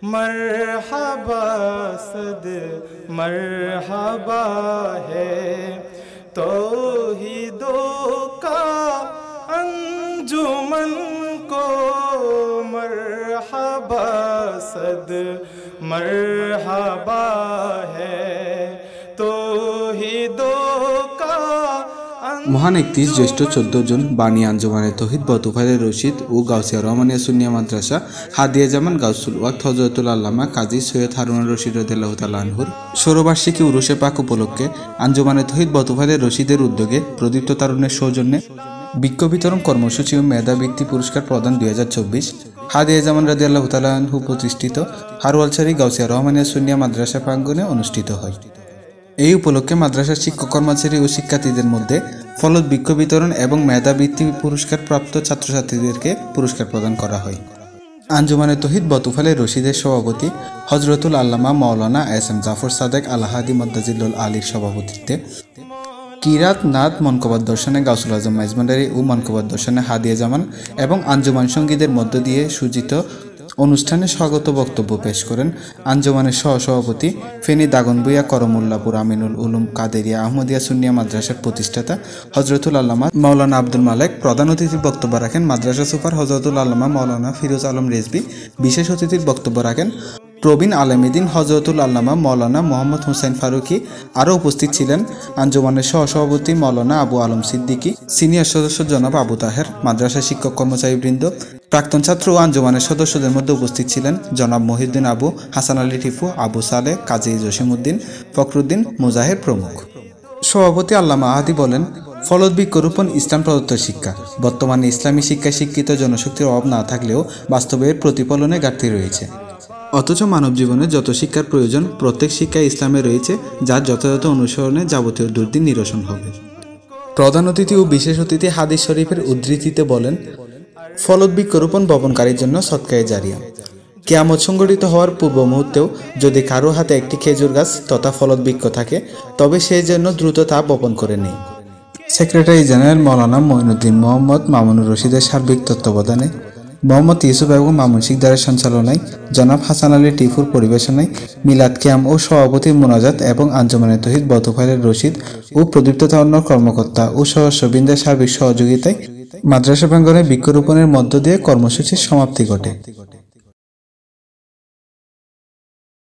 मरहबा सद मरहबा है तौहीदों का अंजुमन को मरहबा सद मरहबा है तौहीदों का। মহান 31 জ্যৈষ্ঠ 14 জুন বানী আঞ্জুমানে তৌহিদ বতুফাইলে রশিদ ও গাউসিয়া রহমানিয়া সুন্নিয়া মাদ্রাসা হাদিয়া জামান গাউসুল ওয়াক্ত হযরতুল আল্লামা কাজী সৈয়দ হারুন রশিদ রাদিয়াল্লাহু তাআলা আনহুর ষোড়বার্ষিকী উরুসে পাক উপলক্ষে আঞ্জুমানে তৌহিদ বতুফাইলে রশিদের উদ্যোগে প্রদীপ্ত তারুণ্যের সৌজন্যে বৃক্ষ বিতরণ কর্মসূচি ও মেধাবৃত্তি পুরস্কার প্রদান 2024 হাদিয়া জামান রাদিয়াল্লাহু তাআলা আনহু প্রতিষ্ঠিত হারওয়ালছড়ি গাউসিয়া রহমানিয়া সুন্নিয়া মাদ্রাসা প্রাঙ্গণে অনুষ্ঠিত হয়। এই উপলক্ষে মাদ্রাসার শিক্ষক কর্মচারী ও শিক্ষার্থীদের মধ্যে ফলদ বৃক্ষ বিতরণ এবং মেধাবৃত্তি পুরস্কার প্রাপ্ত ছাত্রছাত্রীদেরকে পুরস্কার প্রদান করা হয়। আঞ্জুমানে তৌহিদ বতুফাইলে রশিদের সভাপতি হযরতুল আল্লামা মাওলানা এস.এম. জাফর সাদেক আল-হাদি মাদ্দাজিল্লুল আলীর সভাপতিত্বে কিরাত নাত মনকবত দর্শনে গাউসুল আজম মাইজভান্ডারী ও মনকবত দর্শনে হাদিয়া জামান এবং আঞ্জুমান সঙ্গীদের মধ্য দিয়ে সুজিত অনুষ্ঠানে স্বাগত বক্তব্য পেশ করেন আঞ্জুমানের সহসভাপতি ফেনী দাগনভূঞা করমুল্লাপুর আমিনুল উলুম কাদেরিয়া আহমদিয়া সুন্নিয়া মাদ্রাসার প্রতিষ্ঠাতা হযরতুল আল্লামা মাওলানা আব্দুল মালেক। প্রধান অতিথির বক্তব্য রাখেন মাদ্রাসা সুপার হযরতুল আল্লামা মাওলানা ফিরোজ আলম রেজভী। বিশেষ অতিথির বক্তব্য রাখেন প্রবীণ আলেমদিন হযরতুল আল্লামা মাওলানা মোহাম্মদ হুসাইন ফারুকি। আরও উপস্থিত ছিলেন আঞ্জুমানের সহসভাপতি মাওলানা আবু আলম সিদ্দিকী, সিনিয়র সদস্য জনাব আবু তাহের, মাদ্রাসা শিক্ষক কর্মচারীবৃন্দ, প্রাক্তন ছাত্র ও আঞ্জুমানের সদস্যদের মধ্যে উপস্থিত ছিলেন জনাব মহিউদ্দিন আবু, হাসান আলী টিপু, আবু সালে, কাজী জসিমউদ্দিন, ফখরুদ্দিন, মুজাহির প্রমুখ। সভাপতি আল্লামা আহাদি বলেন, ফলদ বৃক্ষরোপণ ইসলাম প্রদত্ত শিক্ষা। বর্তমানে ইসলামী শিক্ষায় শিক্ষিত জনশক্তির অভাব না থাকলেও বাস্তবে এর প্রতিফলনে ঘাটতি রয়েছে। অথচ মানব জীবনে যত শিক্ষার প্রয়োজন প্রত্যেক শিক্ষায় ইসলামে রয়েছে, যার যথাযথ অনুসরণে যাবতীয় দুর্দিন নিরসন হবে। প্রধান অতিথি ও বিশেষ অতিথি হাদিস শরীফের উদ্ধৃতিতে বলেন, ফলদ বৃক্ষরোপণ বপনকারীর জন্য সদকায়ে জারিয়া। কিয়ামত সংঘটিত হওয়ার পূর্ব মুহূর্তেও যদি কারো হাতে একটি খেজুর গাছ তথা ফলদ বৃক্ষ থাকে তবে সে যেন দ্রুত তা বপন করে নেয়। সেক্রেটারি জেনারেল মাওলানা মঈনুদ্দিন মোহাম্মদ মামুনুর রশিদের সার্বিক তত্ত্বাবধানে, মোহাম্মদ ইউসুফ এবং মামুন শিকদারের সঞ্চালনায়, জনাব হাসান আলী টিপুর পরিবেশনায় মিলাদ কিয়াম ও সভাপতির মোনাজাত এবং আঞ্জুমানে তৌহিদ বতুফাইলে রশিদ ও প্রদীপ্ত তারুণ্য কর্মকর্তা ও সদস্যবৃন্দের সার্বিক সহযোগিতায় মাদ্রাসা প্রাঙ্গণে বৃক্ষরোপণের মধ্য দিয়ে কর্মসূচির সমাপ্তি ঘটে।